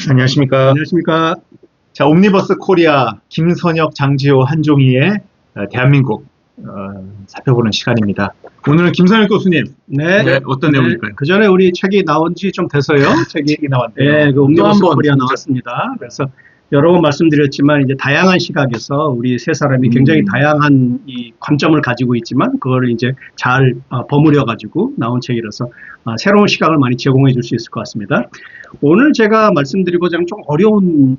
안녕하십니까. 안녕하십니까. 자, 옴니버스 코리아 김선혁, 장지호, 한종희의 대한민국 살펴보는 시간입니다. 오늘은 김선혁 교수님, 네. 어떤 내용일까요? 그 전에 우리 책이 나온 지 좀 돼서요. 책이 나왔네요. 네, 그 또 옴니버스 한번 코리아 나왔습니다. 그래서 여러 번 말씀드렸지만 이제 다양한 시각에서 우리 세 사람이 굉장히 다양한 이 관점을 가지고 있지만 그거를 이제 잘 버무려 가지고 나온 책이라서 새로운 시각을 많이 제공해 줄 수 있을 것 같습니다. 오늘 제가 말씀드리고자 하는 좀 어려운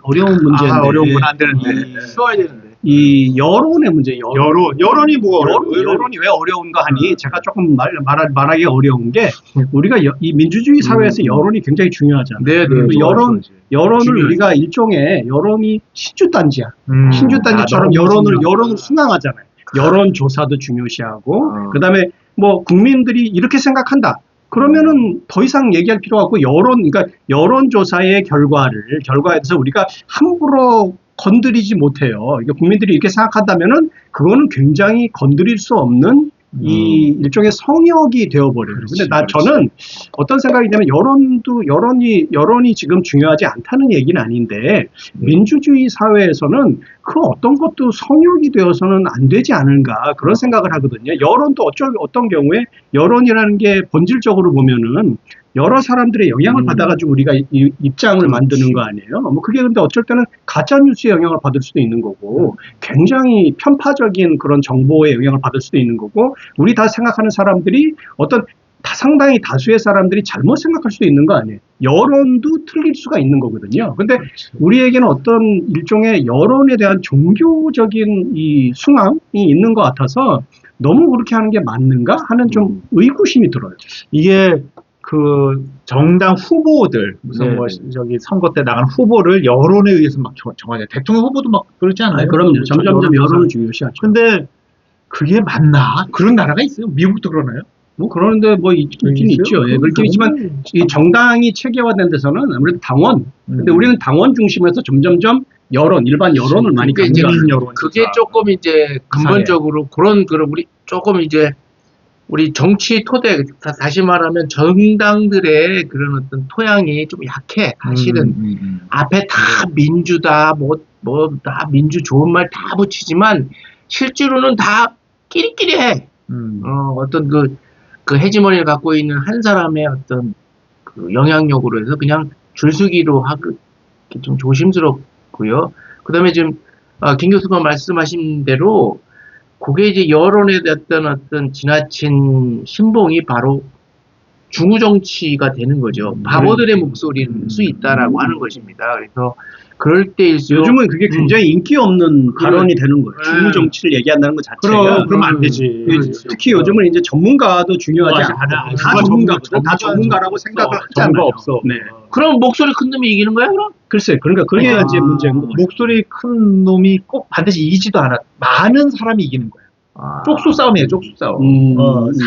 문제인데 어려운 건 안 되는데. 쉬워야 되는데. 이 여론의 문제. 여론이 뭐가 여론이 왜 어려운가 하니 제가 조금 말하기 어려운 게 우리가 이 민주주의 사회에서 여론이 굉장히 중요하잖아요. 네, 그 여론을 중요하죠. 우리가 일종의 여론이 신주단지야. 신주단지처럼 여론을 순항하잖아요. 여론조사도 중요시하고 그다음에 뭐 국민들이 이렇게 생각한다. 그러면은 더 이상 얘기할 필요가 없고 그러니까 여론조사의 결과에 대해서 우리가 함부로 건드리지 못해요. 그러니까 국민들이 이렇게 생각한다면은 그거는 굉장히 건드릴 수 없는 이 일종의 성역이 되어버려요. 근데 저는 어떤 생각이냐면 여론이 지금 중요하지 않다는 얘기는 아닌데 민주주의 사회에서는 그 어떤 것도 성역이 되어서는 안 되지 않은가 그런 생각을 하거든요. 여론도 어떤 경우에 여론이라는 게 본질적으로 보면은 여러 사람들의 영향을 받아가지고 우리가 입장을 만드는 거 아니에요? 뭐 그게 근데 어쩔 때는 가짜뉴스의 영향을 받을 수도 있는 거고, 굉장히 편파적인 그런 정보의 영향을 받을 수도 있는 거고, 우리 다 생각하는 사람들이 상당히 다수의 사람들이 잘못 생각할 수도 있는 거 아니에요? 여론도 틀릴 수가 있는 거거든요. 근데 우리에게는 어떤 일종의 여론에 대한 종교적인 이 순항이 있는 것 같아서 너무 그렇게 하는 게 맞는가 하는 좀 의구심이 들어요. 이게 그 정당 후보들 무슨 뭐 저기 선거 때 나간 후보를 여론에 의해서 막 정하냐. 대통령 후보도 막 그렇지 않나요? 그럼요. 점점점 여론을 중요시하죠. 근데 그게 맞나? 그런 나라가 있어요? 미국도 그러나요? 뭐 그러는데 뭐 있긴 있죠. 예, 그렇긴 있지만 이 정당이 체계화된 데서는 아무래도 당원. 근데 우리는 당원 중심에서 점점점 일반 여론을 많이 강조하는 여론. 그게 조금 이제 근본적으로 그런 우리 조금 이제 우리 정치 토대, 다시 말하면 정당들의 그런 어떤 토양이 좀 약해. 사실은 앞에 다 민주다, 다 민주 좋은 말 다 붙이지만 실제로는 다 끼리끼리해. 어떤 그 헤지머니를 갖고 있는 한 사람의 어떤 그 영향력으로 해서 그냥 줄서기로 하고 좀 조심스럽고요. 그다음에 지금 김 교수가 말씀하신 대로 그게 이제 여론에 대한 어떤 지나친 신봉이 바로 중우 정치가 되는 거죠. 바보들의 목소리일 수 있다라고 하는 것입니다. 그래서 그럴 때일수록 요즘은 그게 굉장히 인기 없는 발언이 되는 거예요. 중우 정치를 얘기한다는 것 자체가. 그러면 안 되지. 특히 요즘은 이제 전문가도 중요하지 않아. 다 전문가거든. 다 전문가라고 생각을 하잖아요. 없어. 네. 그럼 목소리 큰 놈이 이기는 거야, 그럼? 글쎄, 그러니까 그게 이제 문제인 거. 목소리 큰 놈이 꼭 반드시 이기지도 않아. 많은 사람이 이기는 거야. 쪽수 싸움이에요, 쪽수 싸움.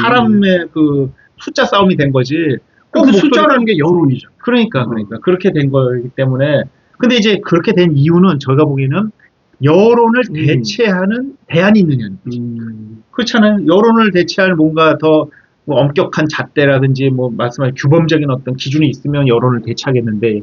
사람의 그 숫자 싸움이 된 거지. 그 숫자라는 게 여론이죠. 그러니까 그렇게 된 거기 때문에. 근데 이제 그렇게 된 이유는 저희가 보기에는 여론을 대체하는 대안이 있느냐는 거지. 그렇잖아요. 여론을 대체할 뭔가 더 뭐 엄격한 잣대라든지 뭐 말씀하신 규범적인 어떤 기준이 있으면 여론을 대체하겠는데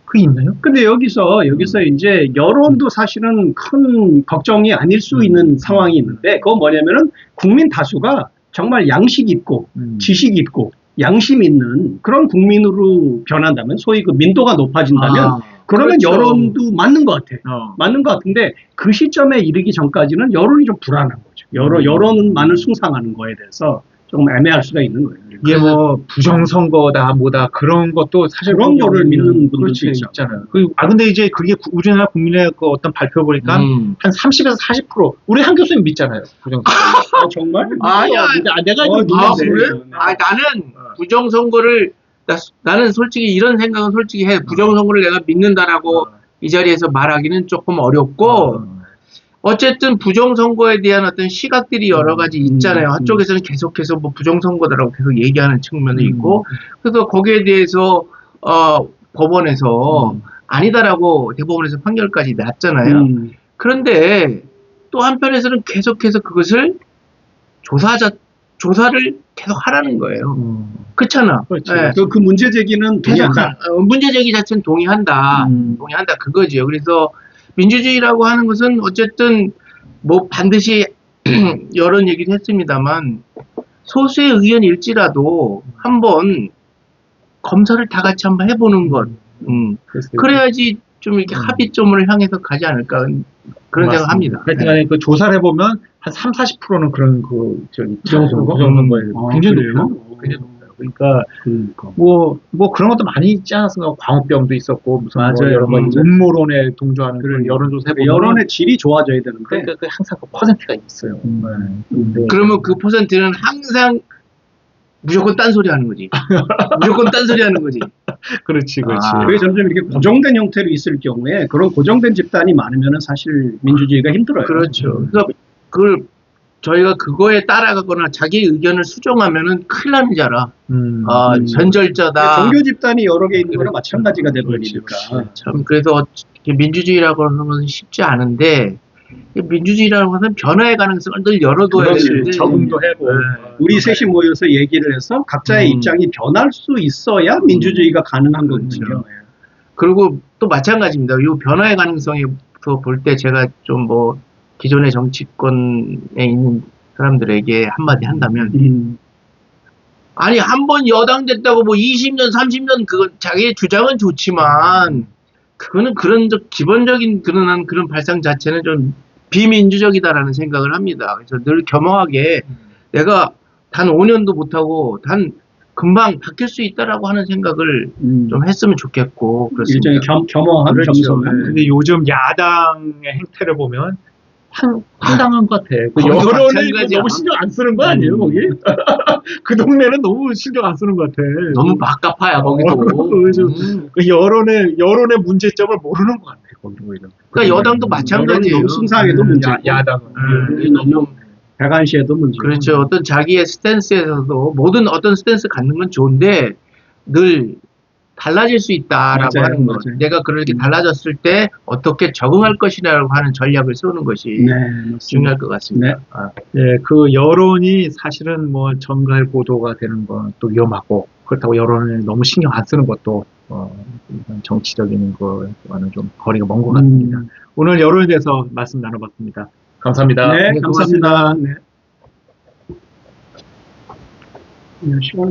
그게 있나요? 근데 여기서 이제 여론도 사실은 큰 걱정이 아닐 수 있는 상황이 있는데 그건 뭐냐면은 국민 다수가 정말 양식 있고 지식 있고 양심 있는 그런 국민으로 변한다면 소위 그 민도가 높아진다면 그러면 그렇죠. 여론도 맞는 것 같아. 맞는 것 같은데 그 시점에 이르기 전까지는 여론이 좀 불안한 거죠. 여론만을 숭상하는 거에 대해서 조금 애매할 수가 있는 거예요. 이게 뭐 부정선거다 뭐다 그런 것도 사실 그런 거를 믿는 분들도 있잖아요. 근데 이제 그게 우리나라 국민의 그 어떤 발표 보니까 한 30에서 40% 우리 한 교수님 믿잖아요. 부정선거. 정말? 아니야. 내가 그래? 나는 부정선거를 나는 솔직히 이런 생각은 솔직히 해. 부정선거를 내가 믿는다라고 이 자리에서 말하기는 조금 어렵고 어쨌든 부정선거에 대한 어떤 시각들이 여러 가지 있잖아요. 한쪽에서는 계속해서 뭐 부정선거다라고 계속 얘기하는 측면이 있고, 그래서 거기에 대해서 법원에서 아니다라고 대법원에서 판결까지 났잖아요. 그런데 또 한편에서는 계속해서 그것을 조사를 계속 하라는 거예요. 그렇잖아. 그렇지. 예. 그 문제 제기는 계속 동의한다. 문제 제기 자체는 동의한다. 동의한다. 그거지요. 그래서 민주주의라고 하는 것은 어쨌든 뭐 반드시 여러 얘기를 했습니다만 소수의 의견일지라도 한번 검사를 다 같이 한번 해보는 것. 그래야지 좀 이렇게 합의점을 향해서 가지 않을까 그런 생각합니다. 하여튼간에 그 조사를 해보면 한 30-40%는 그런 부정선거 아, 굉장히 그래요? 높아요. 굉장히 높아요. 그러니까 뭐 그런 것도 많이 있지 않았습니까? 광우병도 있었고 무슨 뭐 맞아요. 여러 가지 음모론에 동조하는 그런 여론조사 해보면 여론의 질이 좋아져야 되는데 그러니까 항상 그 퍼센트가 있어요. 근데 그러면 그 퍼센트는 항상 무조건 딴소리 하는 거지. 무조건 딴소리 하는 거지. 그렇지. 그게 점점 이렇게 고정된 형태로 있을 경우에 그런 고정된 집단이 많으면 사실 민주주의가 힘들어요. 그렇죠. 그래서 그걸 저희가 그거에 따라가거나 자기 의견을 수정하면은 큰일 나는 줄 알아. 변절자다. 종교 집단이 여러 개 있는 거랑 마찬가지가 돼버리니까. 참 그래서 민주주의라고 하는 것은 쉽지 않은데 민주주의라는 것은 변화의 가능성을 늘 열어둬야 되는데 적응도 해고 우리 셋이 모여서 얘기를 해서 각자의 입장이 변할 수 있어야 민주주의가 가능한 거거든요. 그리고 또 마찬가지입니다. 이 변화의 가능성에서 볼 때 제가 좀 뭐 기존의 정치권에 있는 사람들에게 한마디 한다면 아니 한 번 여당 됐다고 뭐 20년 30년 그건 자기의 주장은 좋지만 그거는 그런 기본적인 그런 발상 자체는 좀 비민주적이다라는 생각을 합니다. 그래서 늘 겸허하게 내가 단 5년도 못하고 단 금방 바뀔 수 있다라고 하는 생각을 좀 했으면 좋겠고 그렇습니다. 일종의 겸허한 그렇죠. 겸손한. 근데 요즘 야당의 행태를 보면 황당한 것 같아. 그 거기도 여론을 마찬가지야. 너무 신경 안 쓰는 거 아니에요, 거기? 그 동네는 너무 신경 안 쓰는 것 같아. 너무 막가파야 거기도. 그 여론의 문제점을 모르는 것 같아, 거기 오히려. 그러니까 여당도 마찬가지예요. 너무 승상에도 문제. 야당은. 너무 배관시에도 문제. 그렇죠. 어떤 자기의 스탠스에서도 모든 어떤 스탠스 갖는 건 좋은데 늘 달라질 수 있다라고 맞아요, 하는 것. 맞아요. 내가 그렇게 달라졌을 때 어떻게 적응할 것이라고 하는 전략을 세우는 것이 네, 맞습니다. 중요할 것 같습니다. 네, 그 여론이 사실은 뭐 정갈 보도가 되는 건 또 위험하고 그렇다고 여론을 너무 신경 안 쓰는 것도 이런 정치적인 거와는 좀 거리가 먼 것 같습니다. 오늘 여론에 대해서 말씀 나눠봤습니다. 감사합니다. 네, 감사합니다. 네. 시간